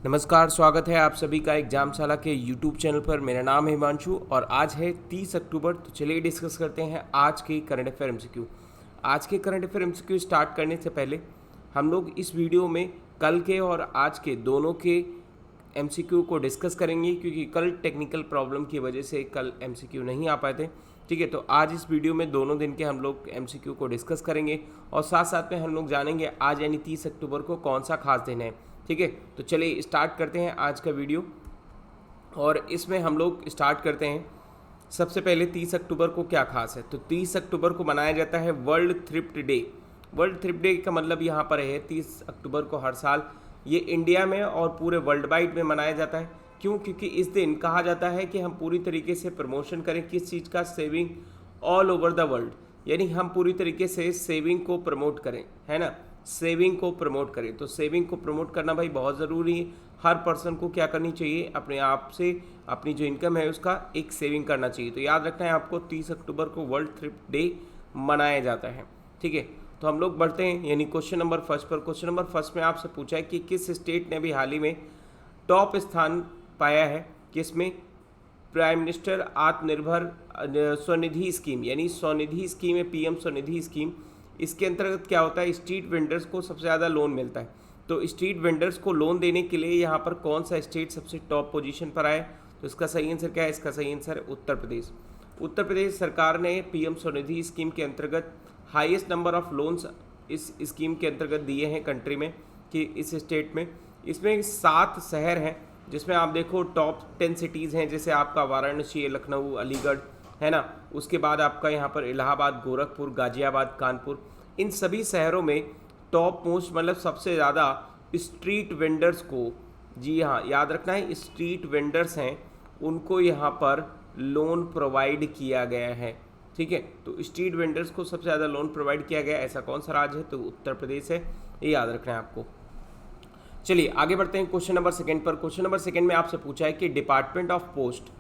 नमस्कार, स्वागत है आप सभी का एग्जामशाला के यूट्यूब चैनल पर। मेरा नाम है हिमांशु और आज है 30 अक्टूबर। तो चलिए डिस्कस करते हैं आज के करंट अफेयर एमसीक्यू। आज के करंट अफेयर एमसीक्यू स्टार्ट करने से पहले हम लोग इस वीडियो में कल के और आज के दोनों के एमसीक्यू को डिस्कस करेंगे, क्योंकि कल टेक्निकल प्रॉब्लम की वजह से कल एमसीक्यू नहीं आ पाए थे। ठीक है, तो आज इस वीडियो में दोनों दिन के हम लोग एमसीक्यू को डिस्कस करेंगे और साथ साथ में हम लोग जानेंगे आज यानी 30 अक्टूबर को कौन सा खास दिन है। ठीक है, तो चलिए स्टार्ट करते हैं आज का वीडियो। और इसमें हम लोग स्टार्ट करते हैं सबसे पहले 30 अक्टूबर को क्या खास है। तो 30 अक्टूबर को मनाया जाता है world thrift day. World thrift day का मतलब यहाँ पर है 30 अक्टूबर को हर साल ये इंडिया में और पूरे वर्ल्ड वाइड में मनाया जाता है। क्यों? क्योंकि इस दिन कहा जाता है कि हम पूरी तरीके से प्रमोशन करें किस चीज़ का, saving all over the world, यानी हम पूरी तरीके से सेविंग को प्रमोट करें, है ना, सेविंग को प्रमोट करें। तो सेविंग को प्रमोट करना भाई बहुत ज़रूरी है। हर पर्सन को क्या करनी चाहिए, अपने आप से अपनी जो इनकम है उसका एक सेविंग करना चाहिए। तो याद रखना है आपको 30 अक्टूबर को वर्ल्ड थ्रिफ्ट डे मनाया जाता है। ठीक है, तो हम लोग बढ़ते हैं यानी क्वेश्चन नंबर फर्स्ट पर। क्वेश्चन नंबर फर्स्ट में आपसे पूछा है कि किस स्टेट ने भी हाल ही में टॉप स्थान पाया है, किसमें, प्राइम मिनिस्टर आत्मनिर्भर स्वनिधि स्कीम, यानी स्वनिधि स्कीम है, पीएम स्वनिधि स्कीम। इसके अंतर्गत क्या होता है, स्ट्रीट वेंडर्स को सबसे ज़्यादा लोन मिलता है। तो स्ट्रीट वेंडर्स को लोन देने के लिए यहाँ पर कौन सा स्टेट सबसे टॉप पोजीशन पर आया? तो इसका सही आंसर क्या है? इसका सही आंसर है उत्तर प्रदेश। उत्तर प्रदेश सरकार ने पीएम स्वनिधि स्कीम के अंतर्गत हाईएस्ट नंबर ऑफ लोन्स इस स्कीम के अंतर्गत दिए हैं कंट्री में, कि इस स्टेट में। इसमें 7 शहर हैं जिसमें आप देखो टॉप 10 सिटीज़ हैं, जैसे आपका वाराणसी, लखनऊ, अलीगढ़, है ना। उसके बाद आपका यहाँ पर इलाहाबाद, गोरखपुर, गाजियाबाद, कानपुर। इन सभी शहरों में टॉप मोस्ट मतलब सबसे ज़्यादा स्ट्रीट वेंडर्स को, जी हाँ याद रखना है, स्ट्रीट वेंडर्स हैं उनको यहाँ पर लोन प्रोवाइड किया गया है। ठीक है, तो स्ट्रीट वेंडर्स को सबसे ज़्यादा लोन प्रोवाइड किया गया, ऐसा कौन सा राज्य है? तो उत्तर प्रदेश है, ये याद रखना है आपको। चलिए आगे बढ़ते हैं क्वेश्चन नंबर सेकंड पर। क्वेश्चन नंबर सेकंड में आपसे पूछा है कि डिपार्टमेंट ऑफ पोस्ट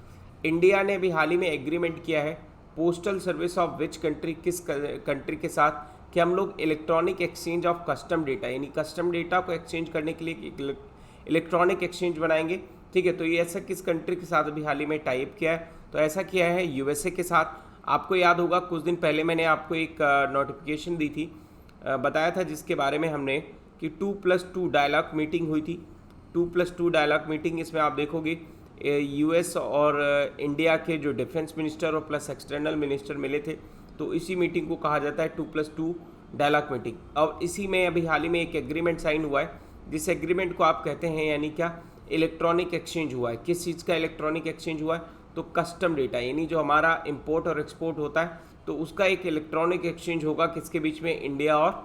इंडिया ने भी हाल ही में एग्रीमेंट किया है postal service of which country, किस कंट्री के साथ, कि हम लोग electronic exchange of custom data, यानी कस्टम डेटा को एक्सचेंज करने के लिए इलेक्ट्रॉनिक एक्सचेंज बनाएंगे। ठीक है, तो ये ऐसा किस कंट्री के साथ अभी हाल ही में टाइप किया है? तो ऐसा किया है यूएसए के साथ। आपको याद होगा कुछ दिन पहले मैंने आपको एक नोटिफिकेशन दी थी, बताया था, जिसके बारे में हमने कि 2+2 डायलॉग मीटिंग हुई थी। 2+2 डायलॉग मीटिंग, इसमें आप देखोगे यूएस और इंडिया के जो डिफेंस मिनिस्टर और प्लस एक्सटर्नल मिनिस्टर मिले थे। तो इसी मीटिंग को कहा जाता है 2+2 डायलॉग मीटिंग। और इसी में अभी हाल ही में एक एग्रीमेंट साइन हुआ है, जिस एग्रीमेंट को आप कहते हैं यानी क्या, इलेक्ट्रॉनिक एक्सचेंज हुआ है। किस चीज़ का इलेक्ट्रॉनिक एक्सचेंज हुआ है? तो कस्टम डेटा, यानी जो हमारा इम्पोर्ट और एक्सपोर्ट होता है तो उसका एक इलेक्ट्रॉनिक एक्सचेंज होगा, किसके बीच में? इंडिया और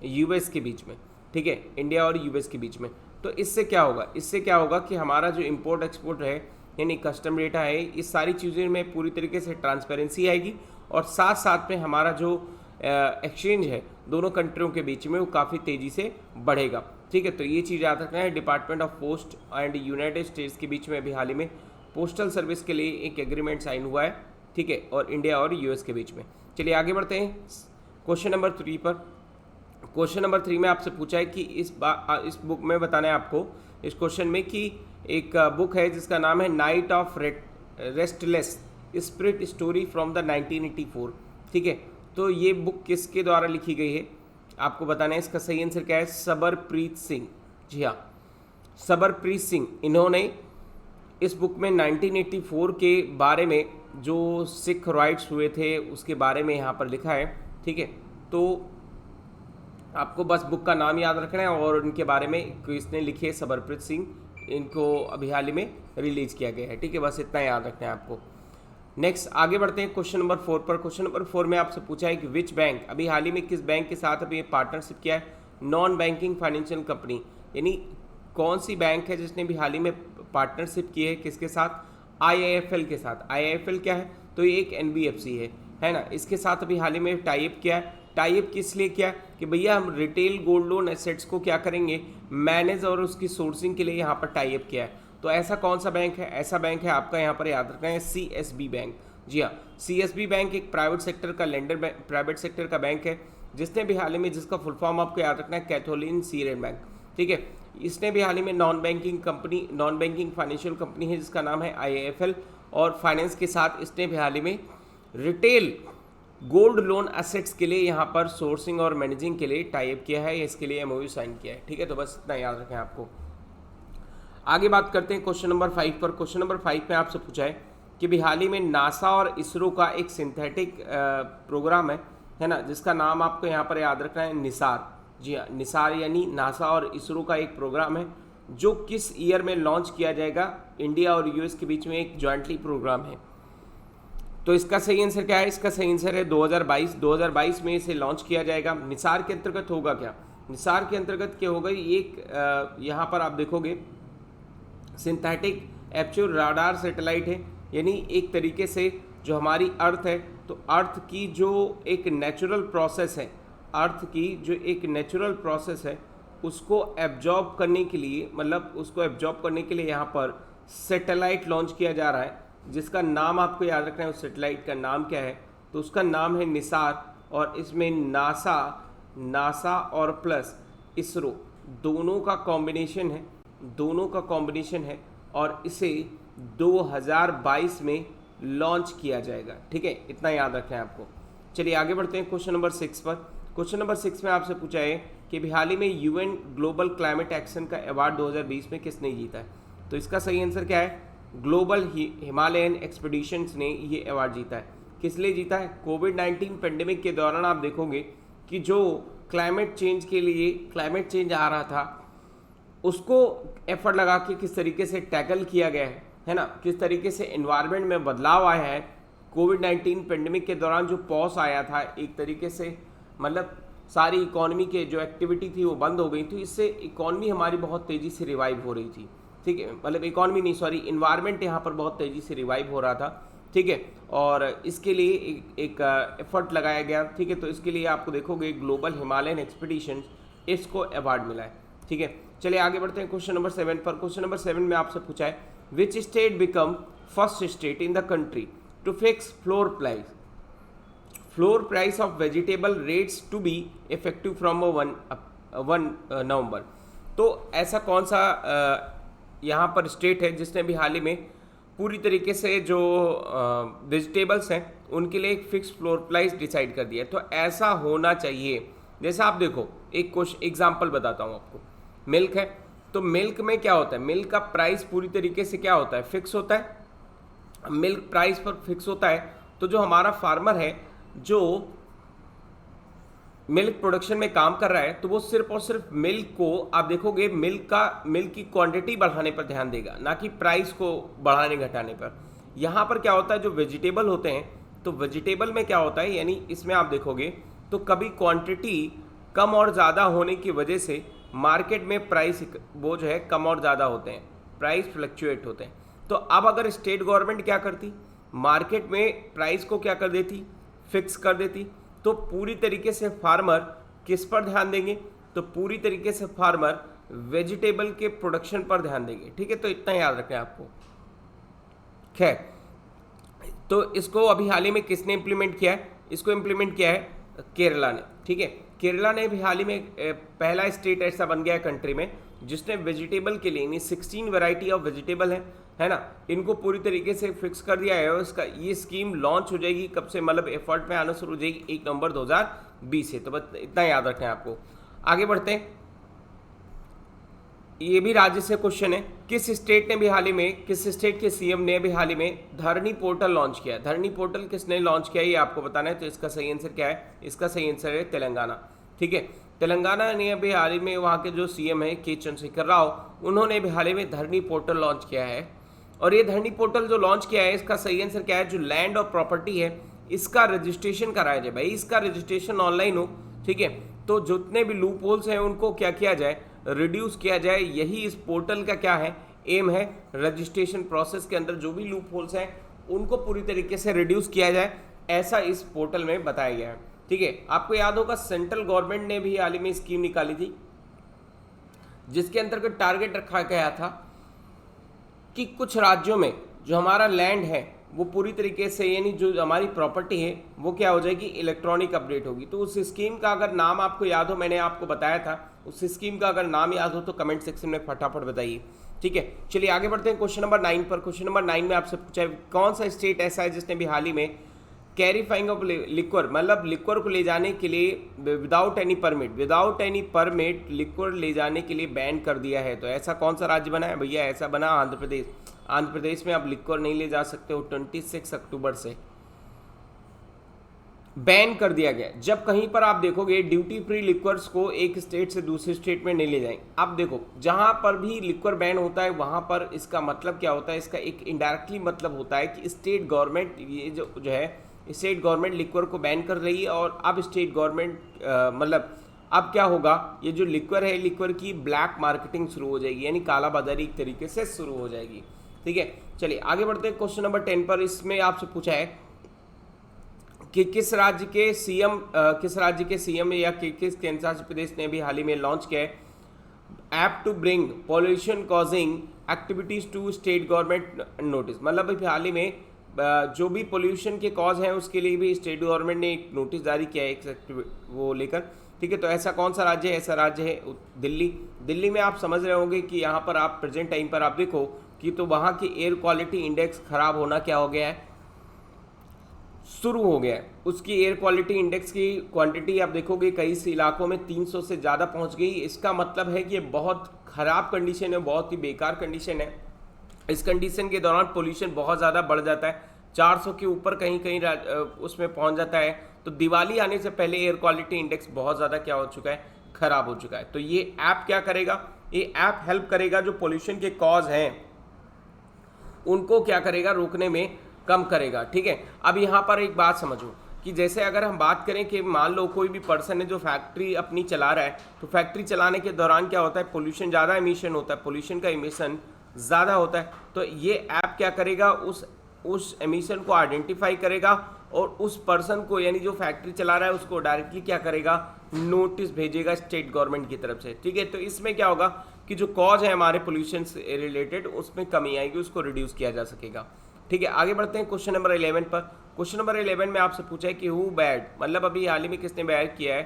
यूएस के बीच में। ठीक है, इंडिया और यूएस के बीच में। तो इससे क्या होगा? इससे क्या होगा कि हमारा जो इंपोर्ट एक्सपोर्ट है यानी कस्टम डेटा है, इस सारी चीज़ों में पूरी तरीके से ट्रांसपेरेंसी आएगी और साथ साथ में हमारा जो एक्सचेंज है दोनों कंट्रियों के बीच में वो काफ़ी तेज़ी से बढ़ेगा। ठीक है, तो ये चीज़ याद रखना है। Department of post and United states के बीच में अभी हाल ही में पोस्टल सर्विस के लिए एक एग्रीमेंट साइन हुआ है। ठीक है, और इंडिया और यूएस के बीच में। चलिए आगे बढ़ते हैं क्वेश्चन नंबर 3 पर। क्वेश्चन नंबर 3 में आपसे पूछा है कि इस बुक में बताना है आपको, इस क्वेश्चन में, कि एक बुक है जिसका नाम है night of restless spirit story from the 1984। ठीक है, तो ये बुक किसके द्वारा लिखी गई है आपको बताना है। इसका सही आंसर क्या है? सबरप्रीत सिंह। जी हाँ, सबरप्रीत सिंह। इन्होंने इस बुक में 1984 के बारे में जो सिख राइट्स हुए थे उसके बारे में यहाँ पर लिखा है। ठीक है, तो आपको बस बुक का नाम याद रखना है और उनके बारे में किसने लिखी है, सबरप्रीत सिंह। इनको अभी हाल ही में रिलीज किया गया है। ठीक है, बस इतना याद रखना है आपको। नेक्स्ट आगे बढ़ते हैं क्वेश्चन नंबर 4 पर। क्वेश्चन नंबर 4 में आपसे पूछा है कि विच बैंक, अभी हाल ही में किस बैंक के साथ अभी पार्टनरशिप किया है? नॉन बैंकिंग फाइनेंशियल कंपनी, यानी कौन सी बैंक है जिसने भी हाल ही में पार्टनरशिप की है, किसके साथ? आईआईएफएल के साथ। आईआईएफएल क्या है? तो ये एक एनबीएफसी है ना, इसके साथ अभी हाल ही में टाइप किया है। टाइप किस लिए किया कि भैया हम रिटेल गोल्ड लोन एसेट्स को क्या करेंगे, मैनेज और उसकी सोर्सिंग के लिए यहाँ पर टाइप किया है। तो ऐसा कौन सा बैंक है? ऐसा बैंक है आपका यहाँ पर याद रखना है सीएसबी बैंक। जी हाँ, सीएसबी बैंक एक प्राइवेट सेक्टर का लेंडर प्राइवेट सेक्टर का बैंक है, जिसने भी हाल ही में, जिसका फुल फॉर्म आपको याद रखना है कैथोलिन सीरेन बैंक। ठीक है, इसने भी हाल ही में नॉन बैंकिंग फाइनेंशियल कंपनी है जिसका नाम है IIFL, और फाइनेंस के साथ इसने भी हाल ही में रिटेल गोल्ड लोन एसेट्स के लिए यहाँ पर सोर्सिंग और मैनेजिंग के लिए टाई अप किया है, इसके लिए MOU साइन किया है। ठीक है, तो बस इतना याद रखें आपको। आगे बात करते हैं क्वेश्चन नंबर 5 पर। क्वेश्चन नंबर 5 में आपसे पूछा है कि भी हाल ही में नासा और इसरो का एक सिंथेटिक प्रोग्राम है ना, जिसका नाम आपको यहाँ पर याद रखना है निसार। जी हाँ, निसार यानी नासा और इसरो का एक प्रोग्राम है जो किस ईयर में लॉन्च किया जाएगा। इंडिया और US के बीच में एक जॉइंटली प्रोग्राम है। तो इसका सही आंसर क्या है? इसका सही आंसर है 2022 में इसे लॉन्च किया जाएगा। निसार के अंतर्गत होगा क्या? निसार के अंतर्गत क्या होगा? एक यहाँ पर आप देखोगे सिंथेटिक एपर्चर राडार सैटेलाइट है, यानी एक तरीके से जो हमारी अर्थ है, तो अर्थ की जो एक नेचुरल प्रोसेस है, उसको एब्जॉर्ब करने के लिए, यहाँ पर सैटेलाइट लॉन्च किया जा रहा है, जिसका नाम आपको याद रखना है। उस सैटेलाइट का नाम क्या है? तो उसका नाम है निसार, और इसमें नासा और प्लस इसरो दोनों का कॉम्बिनेशन है, और इसे 2022 में लॉन्च किया जाएगा। ठीक है, इतना याद रखें आपको। चलिए आगे बढ़ते हैं क्वेश्चन नंबर 6 पर। क्वेश्चन नंबर 6 में आपसे पूछा है कि हाल ही में UN ग्लोबल क्लाइमेट एक्शन का अवार्ड 2020 में किसने जीता है? तो इसका सही आंसर क्या है? ग्लोबल हिमालयन एक्सपीडिशंस ने ये अवार्ड जीता है। किस लिए जीता है? कोविड-19 पेंडेमिक के दौरान आप देखोगे कि जो क्लाइमेट चेंज आ रहा था, उसको एफर्ट लगा के किस तरीके से टैकल किया गया है ना, किस तरीके से एनवायरनमेंट में बदलाव आया है। कोविड-19 पेंडेमिक के दौरान जो पॉज आया था, एक तरीके से मतलब सारी इकोनॉमी के जो एक्टिविटी थी वो बंद हो गई थी, इससे इकोनॉमी हमारी बहुत तेज़ी से रिवाइव हो रही थी। ठीक है, मतलब इन्वायरमेंट यहाँ पर बहुत तेज़ी से रिवाइव हो रहा था। ठीक है, और इसके लिए एक एफर्ट लगाया गया। ठीक है, तो इसके लिए आपको देखोगे ग्लोबल हिमालयन एक्सपीडिशन, इसको अवार्ड मिला है। ठीक है, चलिए आगे बढ़ते हैं क्वेश्चन नंबर 7 पर। क्वेश्चन नंबर 7 में आपसे पूछा है which state become first state in the country to fix floor price of vegetable rates to be effective from 1 November. तो ऐसा कौन सा यहाँ पर स्टेट है जिसने भी हाल ही में पूरी तरीके से जो वेजिटेबल्स हैं उनके लिए एक फिक्स फ्लोर प्राइस डिसाइड कर दिया है? तो ऐसा होना चाहिए। जैसे आप देखो, एक क्वेश्चन एग्जांपल बताता हूँ आपको। मिल्क है, तो मिल्क में क्या होता है? मिल्क का प्राइस पूरी तरीके से क्या होता है? फिक्स होता है। मिल्क प्राइस पर फिक्स होता है, तो जो हमारा फार्मर है जो मिल्क प्रोडक्शन में काम कर रहा है, तो वो सिर्फ और सिर्फ मिल्क को आप देखोगे मिल्क की क्वांटिटी बढ़ाने पर ध्यान देगा, ना कि प्राइस को बढ़ाने घटाने पर। यहाँ पर क्या होता है, जो वेजिटेबल होते हैं, तो वेजिटेबल में क्या होता है, यानी इसमें आप देखोगे तो कभी क्वांटिटी कम और ज़्यादा होने की वजह से मार्केट में प्राइस वो जो है कम और ज़्यादा होते हैं, प्राइस फ्लक्चुएट होते हैं। तो अब अगर स्टेट गवर्नमेंट क्या करती, मार्केट में प्राइस को क्या कर देती? फिक्स कर देती। तो पूरी तरीके से फार्मर किस पर ध्यान देंगे? तो पूरी तरीके से फार्मर वेजिटेबल के प्रोडक्शन पर ध्यान देंगे। ठीक है, तो इतना याद रखें आपको। खैर, तो इसको अभी हाल ही में किसने इंप्लीमेंट किया है? इसको इंप्लीमेंट किया है केरला ने। ठीक है, केरला ने भी हाल ही में पहला स्टेट ऐसा बन गया है कंट्री में जिसने वेजिटेबल के लिए 16 वैरायटी ऑफ वेजिटेबल है ना, इनको पूरी तरीके से फिक्स कर दिया है। और इसका ये स्कीम लॉन्च हो जाएगी कब से, मतलब एफर्ट में आना शुरू हो जाएगी 1 नवंबर 2020 से। तो बस इतना याद रखें आपको। आगे बढ़ते हैं, ये भी राज्य से क्वेश्चन है। किस स्टेट के CM ने भी हाल ही में धरनी पोर्टल लॉन्च किया? धरनी पोर्टल किसने लॉन्च किया ये आपको बताना है। तो इसका सही आंसर क्या है? इसका सही आंसर है तेलंगाना। ठीक है, तेलंगाना ने अभी हाल ही में वहाँ के जो CM है के चंद्रशेखर राव, उन्होंने भी हाल ही में धरनी पोर्टल लॉन्च किया है। और ये धरनी पोर्टल जो लॉन्च किया है, इसका सही आंसर क्या है? जो लैंड और प्रॉपर्टी है, इसका रजिस्ट्रेशन कराया जाए। भाई इसका रजिस्ट्रेशन ऑनलाइन हो। ठीक है, तो जितने भी लूप होल्स हैं उनको क्या किया जाए? रिड्यूस किया जाए। यही इस पोर्टल का क्या है? एम है। रजिस्ट्रेशन प्रोसेस के अंदर जो भी लूप होल्स हैं उनको पूरी तरीके से रिड्यूस किया जाए, ऐसा इस पोर्टल में बताया गया है। ठीक है, आपको याद होगा सेंट्रल गवर्नमेंट ने भी हाल ही में स्कीम निकाली थी जिसके अंतर्गत टारगेट रखा गया था कि कुछ राज्यों में जो हमारा लैंड है वो पूरी तरीके से यानी जो हमारी प्रॉपर्टी है वो क्या हो जाएगी, इलेक्ट्रॉनिक अपडेट होगी। तो उस स्कीम का अगर नाम आपको याद हो, मैंने आपको बताया था, उस स्कीम का अगर नाम याद हो तो कमेंट सेक्शन में फटाफट बताइए। ठीक है, चलिए आगे बढ़ते हैं क्वेश्चन नंबर 9 पर। क्वेश्चन नंबर 9 में आपसे पूछा है कौन सा स्टेट ऐसा है जिसने भी हाल ही में कैरीफाइंग ऑफ लिक्वर, मतलब लिक्वर को ले जाने के लिए विदाउट एनी परमिट लिक्वर ले जाने के लिए बैन कर दिया है। तो ऐसा कौन सा राज्य बना है भैया, ऐसा बना आंध्र प्रदेश। आंध्र प्रदेश में आप लिक्वर नहीं ले जा सकते हो, 26 अक्टूबर से बैन कर दिया गया। जब कहीं पर आप देखोगे ड्यूटी फ्री लिक्वर्स को एक स्टेट से दूसरे स्टेट में नहीं ले जाएंगे। अब देखो जहां पर भी लिक्वर बैन होता है वहां पर इसका मतलब क्या होता है, इसका एक इनडायरेक्टली मतलब होता है कि स्टेट गवर्नमेंट ये जो है स्टेट गवर्नमेंट लिक्वर को बैन कर रही है। और अब स्टेट गवर्नमेंट मतलब अब क्या होगा, ये जो लिक्वर है लिक्वर की ब्लैक मार्केटिंग शुरू हो जाएगी, यानी कालाबाजारी एक तरीके से शुरू हो जाएगी। ठीक है, चलिए आगे बढ़ते हैं क्वेश्चन नंबर 10 पर। इसमें आपसे पूछा है कि किस राज्य के सीएम या किस केंद्र शासित प्रदेश ने भी हाल ही में लॉन्च किया है app to bring pollution causing activities to state government notice. मतलब अभी हाल ही में जो भी पोल्यूशन के कॉज हैं उसके लिए भी स्टेट गवर्नमेंट ने एक नोटिस जारी किया है एक वो लेकर। ठीक है, तो ऐसा कौन सा राज्य है, ऐसा राज्य है दिल्ली। दिल्ली में आप समझ रहे होंगे कि यहाँ पर आप प्रेजेंट टाइम पर आप देखो कि तो वहाँ की एयर क्वालिटी इंडेक्स खराब होना क्या हो गया है, शुरू हो गया है। उसकी एयर क्वालिटी इंडेक्स की क्वांटिटी आप देखोगे कई से इलाकों में 300 से ज़्यादा पहुंच गई। इसका मतलब है कि ये बहुत ख़राब कंडीशन है, बहुत ही बेकार कंडीशन है। इस कंडीशन के दौरान पोल्यूशन बहुत ज़्यादा बढ़ जाता है, 400 के ऊपर कहीं कहीं उसमें पहुंच जाता है। तो दिवाली आने से पहले एयर क्वालिटी इंडेक्स बहुत ज़्यादा क्या हो चुका है, ख़राब हो चुका है। तो ये ऐप क्या करेगा, ये ऐप हेल्प करेगा जो पोल्यूशन के कॉज हैं उनको क्या करेगा, रोकने में कम करेगा। ठीक है, अब यहाँ पर एक बात समझो कि जैसे अगर हम बात करें कि मान लो कोई भी पर्सन है जो फैक्ट्री अपनी चला रहा है, तो फैक्ट्री चलाने के दौरान क्या होता है, पोल्यूशन ज़्यादा एमिशन होता है, पोल्यूशन का एमिशन ज़्यादा होता है। तो ये ऐप क्या करेगा, उस एमिशन को आइडेंटिफाई करेगा और उस पर्सन को यानी जो फैक्ट्री चला रहा है उसको डायरेक्टली क्या करेगा, नोटिस भेजेगा स्टेट गवर्नमेंट की तरफ से। ठीक है, तो इसमें क्या होगा कि जो कॉज है हमारे पोल्यूशन से रिलेटेड उसमें कमी आएगी, उसको रिड्यूस किया जा सकेगा। ठीक है, आगे बढ़ते हैं क्वेश्चन नंबर 11 पर। क्वेश्चन नंबर 11 में आपसे पूछा है कि हु बैड, मतलब अभी हाल ही में किसने बैड किया है,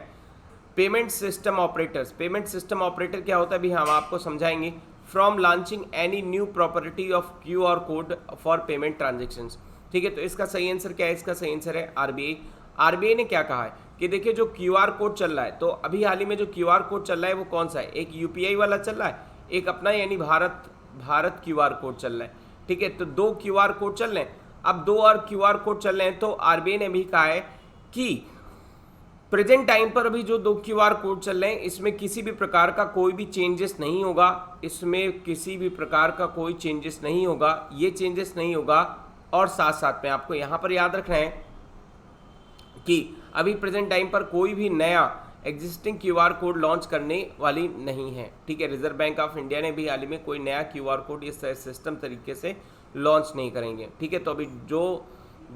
payment system operators. Payment system operator क्या होता है अभी हम आपको समझाएंगे। From launching any new property of QR code for payment transactions. ठीक है, तो इसका सही आंसर क्या है, इसका सही आंसर है RBI। RBI ने क्या कहा है कि देखिए जो QR कोड चल रहा है, तो अभी हाल ही में जो QR कोड चल रहा है वो कौन सा है, एक UPI वाला चल रहा है, एक अपना यानी भारत QR कोड चल रहा है। ठीक है, तो 2 QR कोड चल रहे हैं। अब 2 और QR कोड चल रहे हैं, तो RBI ने भी कहा है कि प्रेजेंट टाइम पर अभी जो 2 QR कोड चल रहे हैं इसमें किसी भी प्रकार का कोई भी चेंजेस नहीं होगा, इसमें किसी भी प्रकार का कोई चेंजेस नहीं होगा, ये चेंजेस नहीं होगा। और साथ साथ में आपको यहाँ पर याद रखना है कि अभी प्रेजेंट टाइम पर कोई भी नया एग्जिस्टिंग QR कोड लॉन्च करने वाली नहीं है। ठीक है, रिजर्व बैंक ऑफ इंडिया ने भी हाल ही में कोई नया QR कोड इस सिस्टम तरीके से लॉन्च नहीं करेंगे। ठीक है, तो अभी जो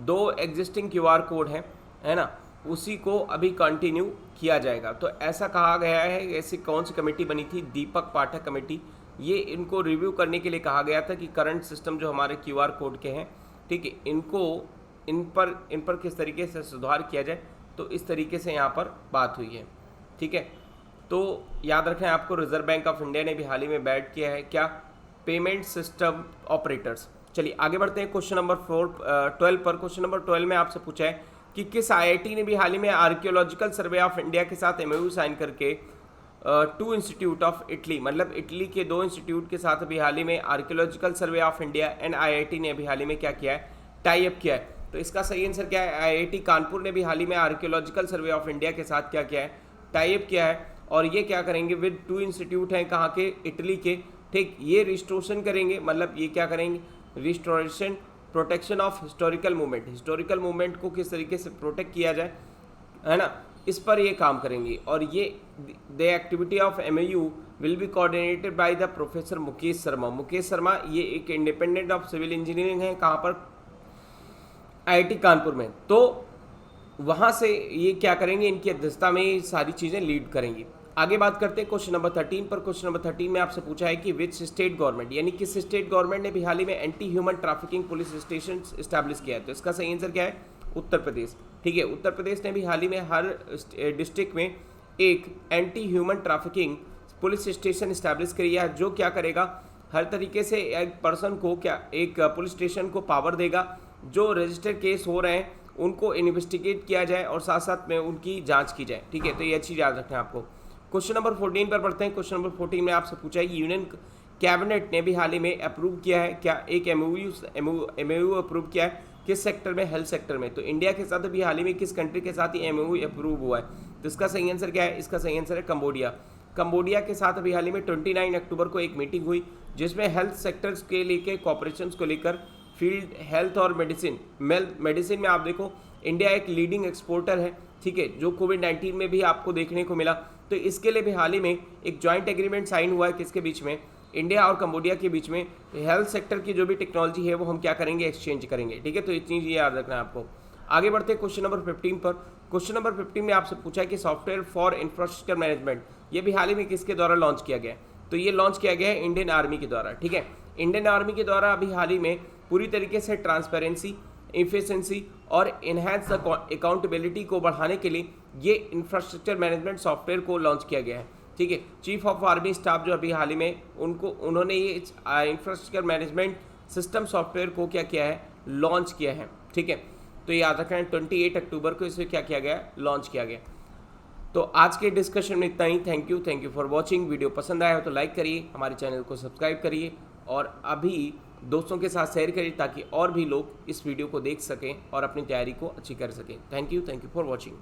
2 एग्जिस्टिंग QR कोड है ना, उसी को अभी कंटिन्यू किया जाएगा। तो ऐसा कहा गया है, ऐसी कौन सी कमेटी बनी थी, दीपक पाठक कमेटी। ये इनको रिव्यू करने के लिए कहा गया था कि करंट सिस्टम जो हमारे QR कोड के हैं, ठीक है, इन पर किस तरीके से सुधार किया जाए। तो इस तरीके से यहाँ पर बात हुई है। ठीक है, तो याद रखें आपको रिजर्व बैंक ऑफ इंडिया ने भी हाल ही में बैड किया है क्या, पेमेंट सिस्टम ऑपरेटर्स। चलिए आगे बढ़ते हैं क्वेश्चन नंबर 12 पर। क्वेश्चन नंबर 12 में आपसे पूछा है कि किस IIT ने भी हाल ही में आर्कियोलॉजिकल सर्वे ऑफ इंडिया के साथ MOU साइन करके 2 इंस्टीट्यूट ऑफ इटली, मतलब इटली के 2 इंस्टीट्यूट के साथ अभी हाल ही में archaeological survey of India and IIT ने अभी हाल ही में क्या किया है, टाई अप किया है। तो इसका सही आंसर क्या है, IIT कानपुर ने भी हाल ही में आर्कियोलॉजिकल सर्वे ऑफ इंडिया के साथ क्या किया है, टाई अप किया है। और ये क्या करेंगे, विद 2 इंस्टीट्यूट हैं कहाँ के, इटली के। ठीक, ये रिस्टोरेशन करेंगे, मतलब ये क्या करेंगे, restoration protection of historical movement को किस तरीके से प्रोटेक्ट किया जाए, है ना, इस पर ये काम करेंगे। और ये the activity of MOU will be coordinated by the professor Mukesh Sharma. ये एक इंडिपेंडेंट ऑफ सिविल इंजीनियरिंग है, कहाँ पर, IIT कानपुर में। तो वहाँ से ये क्या करेंगे, इनकी अध्यक्षता में ये सारी चीज़ें लीड करेंगी। आगे बात करते हैं क्वेश्चन नंबर 13 पर। क्वेश्चन नंबर 13 में आपसे पूछा है कि विच स्टेट गवर्नमेंट, यानी किस स्टेट गवर्नमेंट ने भी हाल ही में anti human trafficking police station establish किया है। तो इसका सही आंसर क्या है? उत्तर प्रदेश। ठीक है, उत्तर प्रदेश ने भी हाल ही में हर डिस्ट्रिक्ट में एक anti human trafficking police station establish किया है, जो क्या करेगा, हर तरीके से एक पर्सन को क्या एक पुलिस स्टेशन को पावर देगा, जो रजिस्टर्ड केस हो रहे हैं उनको इन्वेस्टिगेट किया जाए और साथ साथ में उनकी जांच की जाए। ठीक है, तो ये अच्छी याद रखना है आपको। क्वेश्चन नंबर 14 पर पढ़ते हैं। क्वेश्चन नंबर 14 में आपसे पूछा है कि यूनियन कैबिनेट ने भी हाल ही में अप्रूव किया है क्या, एक एमओयू अप्रूव किया है किस सेक्टर में? हेल्थ सेक्टर में। तो इंडिया के साथ अभी हाल ही में किस कंट्री के साथ ही एमओयू अप्रूव हुआ है? तो इसका सही आंसर क्या है? इसका सही आंसर है कंबोडिया। कंबोडिया के साथ अभी हाल ही में 29 अक्टूबर को एक मीटिंग हुई, जिसमें हेल्थ सेक्टर्स के लेके कॉपरेशन को लेकर फील्ड हेल्थ और मेडिसिन में आप देखो इंडिया एक लीडिंग एक्सपोर्टर है। ठीक है, जो कोविड-19 में भी आपको देखने को मिला। तो इसके लिए भी हाल ही में एक जॉइंट एग्रीमेंट साइन हुआ है किसके बीच में? इंडिया और कंबोडिया के बीच में। हेल्थ सेक्टर की जो भी टेक्नोलॉजी है वो हम क्या करेंगे? एक्सचेंज करेंगे। ठीक है, तो इतनी चीज़ याद रखना है आपको। आगे बढ़ते हैं क्वेश्चन नंबर 15 पर। क्वेश्चन नंबर 15 में आपसे पूछा है कि सॉफ्टवेयर फॉर इंफ्रास्ट्रक्चर मैनेजमेंट ये भी हाल ही में किसके द्वारा लॉन्च किया गया है? तो ये लॉन्च किया गया है इंडियन आर्मी के द्वारा। ठीक है, इंडियन आर्मी के द्वारा अभी हाल ही में पूरी तरीके से ट्रांसपेरेंसी, एफिशिएंसी और इनहैंस अकाउंटेबिलिटी को बढ़ाने के लिए ये इंफ्रास्ट्रक्चर मैनेजमेंट सॉफ्टवेयर को लॉन्च किया गया है। ठीक है, चीफ ऑफ आर्मी स्टाफ जो अभी हाल ही में उन्होंने ये इंफ्रास्ट्रक्चर मैनेजमेंट सिस्टम सॉफ्टवेयर को क्या किया है? लॉन्च किया है। ठीक है, तो याद रखना है 28 अक्टूबर को इसे क्या किया गया? लॉन्च किया गया। तो आज के डिस्कशन में इतना ही। Thank you for watching. Video पसंद आया हो तो लाइक करिए, हमारे चैनल को सब्सक्राइब करिए और अभी दोस्तों के साथ शेयर करिए ताकि और भी लोग इस वीडियो को देख सकें और अपनी तैयारी को अच्छी कर सकें। Thank you for watching.